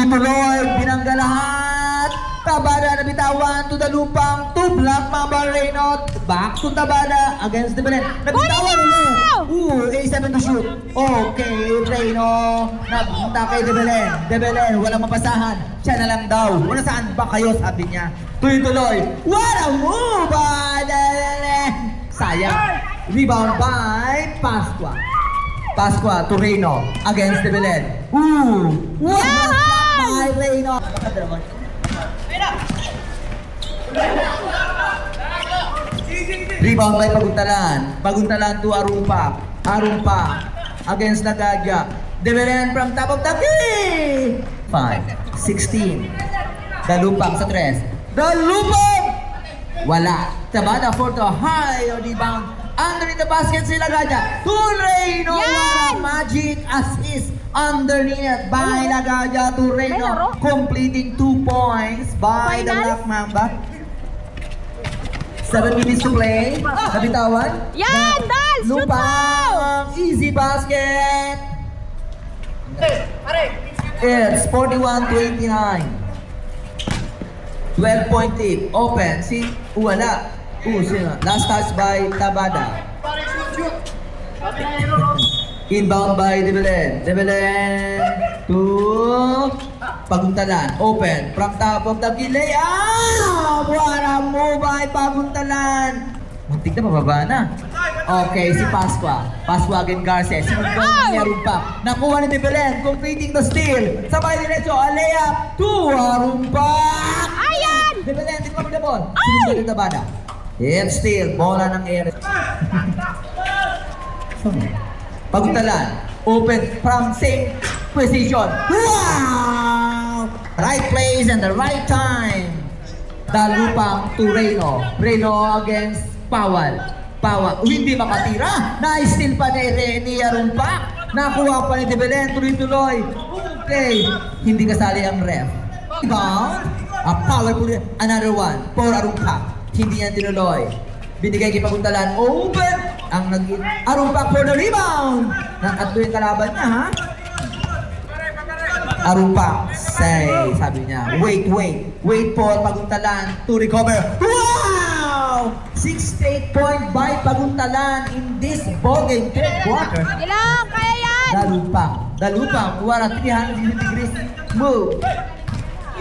Tuloy-tuloy, binangga lahat. Tabada na bitawan to the lupang. To block Mamba Reynolds. Back to Tabada against the Belen. Nabitawan ulit. A7 to shoot. Okay, Reyno. Napunta kay De Belen. De Belen, walang mapasahan. Siya na lang daw. Wala saan ba kayo, sabi niya. Tuloy-tuloy. What a move by De Belen. Sayang. Rebound by Pascua. Pascua to Reyno against De Belen. What a shot by Reyno. Rebound by Paguntalan. Paguntalan to Arumpa. Arumpa against Nagaja. De Belen from top of the key. 5, 16. Dalupang sa 3. Dalupang! Wala. Tabada for the high rebound. Underneath the basket sila Nagaja. To Reyno. What a magic assist. Underneath by Nagaja to Reyno. Completing 2 points by the Black Mamba. 7 minutes to play. Nabitawan. Yan! Dal! Shoot Lupang! Easy basket! It's 41-29. 12-point lead. Open. Wala. Sino? Last touch by Tabada. Inbound by De Belen. De Belen to Paguntalan. Open. From top of the key. What a move by Paguntalan. Muntik na, pababa na. Okay, si Pascua. Pascua again Garces. Sinunod pa. Nakuha ni De Belen. Completing the steal. Sabay diretso. Layup to Arumpa. Ayan! De Belen, di pa the ball. Sinunod ni Tabada. It's steal. Bola ng air. Paguntalan. Open from same position. Wow! Right place and the right time. Dalupang to Reyno. Reyno against Powell. Powell. Hindi makatira. Na-steal pa ni Arumpa. Nakuha pa ni De Belen. Tuloy-tuloy. Okay. Hindi kasali ang ref. Rebound. A powerful. Another one. For Arumpa. Hindi yan tinuloy. Binigay kay Paguntalan. Open. Ang Arumpa for the rebound. Nakatlo yung kalaban niya, ha? Arumpa, sabi niya, wait for Paguntalan to recover. Wow! 6 point by Paguntalan in this ball game, third quarter. Ilang, kaya yan! Dalupang, what a 360 degrees move.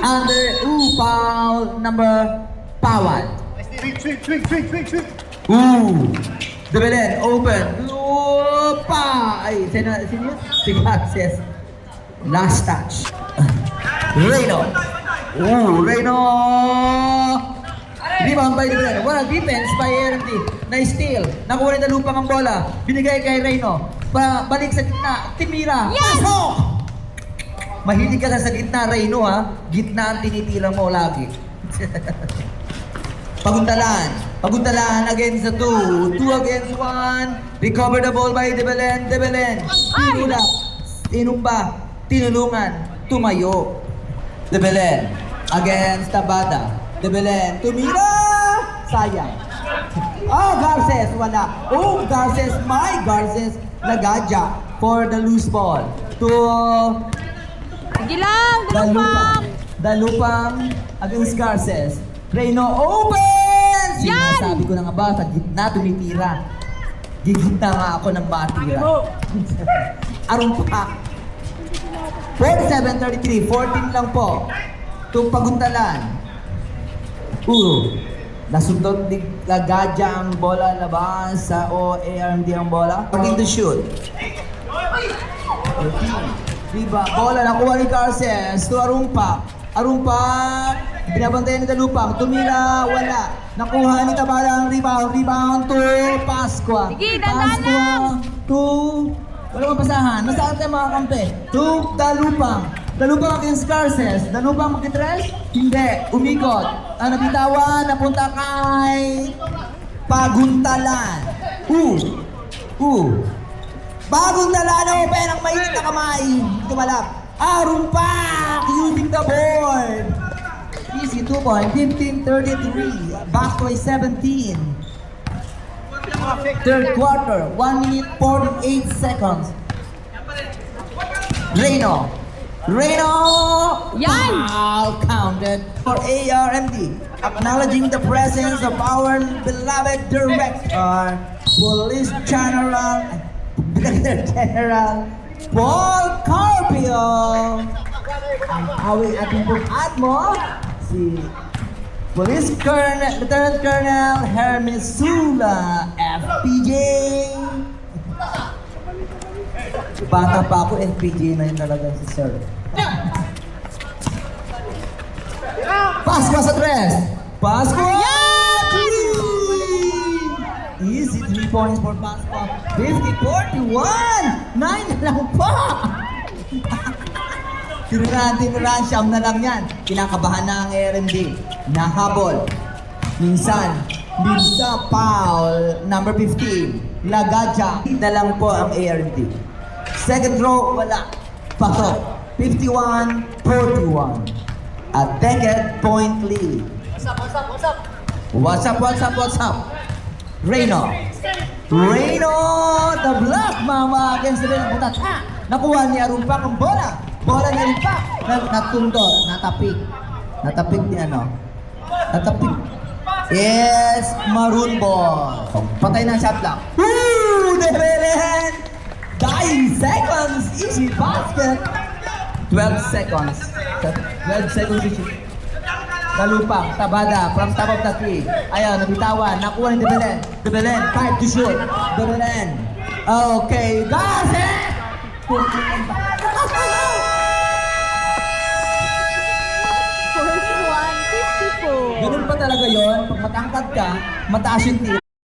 Under, foul number Powell. De Belen, open. Lupa! Ay, sino yun? Si Garces. Last touch. Reyno. Reyno! Rebound by De Belen. What a defense by RMD. Na-steal. Nakuha rin na Lupa ang bola. Binigay kay Reyno. Balik sa gitna. Timira. Yes! Pasok! Mahilig ka sa gitna, Reyno, ha? Gitna ang tinitira mo lagi. Paguntalan against the 2 against 1. Recover the ball by De Belen. De Belen. Tinulak. Tinumba. Tinulungan. Tumayo. De Belen against Tabada. De Belen. Tumira. Sayang. Garces. Wala. Garces. My Garces. Nagaja for the loose ball. To Sige lang, dalupang! Dalupang against Garces. Reyno open! Yan! Sinasabi ko na nga ba, sa gitna tumitira. Gigitna nga ako ng matira. Arumpa. 47-33, 14 lang po. To Paguntalan. Nasundot ni Nagaja ang bola labas sa ARMD ang bola. Pagin to shoot. Diba? Bola nakuha ni Garces to Arumpa. Arumpa, binabantayan ni Dalupang. Tumira, wala. Nakuha ni Tabada ang rebound. Rebound to Pascua. Sige, dandan lang. Pascua to... Wala mong pasahan. Nasaan tayo mga kampe? To Dalupang. Dalupang against Garces. Dalupang magkitres? Hindi. Umikot. Ang nabitawan, napunta kay Paguntalan. Paguntalan na open ang mainit na kamay. Tumalap. Arumpa using the board. Easy 2 point. 15-33. Back to a 17. Third quarter. 1 minute 48 seconds. Reyno. Yan! Foul counted for ARMD. Acknowledging the presence of our beloved Director, Police General, Brigadier General Paul Carpio. Ang awing ating pong mo, si Police Colonel, Lieutenant Colonel Hermes Sula, FPJ. Bata pa ako, FPJ na yun talaga si Sir. Pasko sa tres! Pasko! Easy 3 points for Pasko. 50-41! 9 na lang pa! Tinuran, siyam na lang yan. Kinakabahan na ang RMD. Nahabol. Minsan, foul. Number 15, Lagadja. Na lang po ang ARMD. Second row, wala. Pasok. 51-41. A decade point lead. What's up? Reno, the Black Mama against the Reno Butat. Nakuha ni Arumpak ang bola. Bola ni Arumpak. Natundot, natapik ni ano. Natapik. Yes, maroon ball. Patay na ang shot clock. Woo! The Belen! 9 seconds, easy basket. 12 seconds. 12 seconds easy. Dalupang, Tabada, from top of the tree. Ayaw, nabitawan. Nakuha ni De Belen. De Belen, 5 to shoot. De Belen. Okay, got it! First one, 54. Ganun pa talaga yon. Pag matangkad ka, mataas yung tira.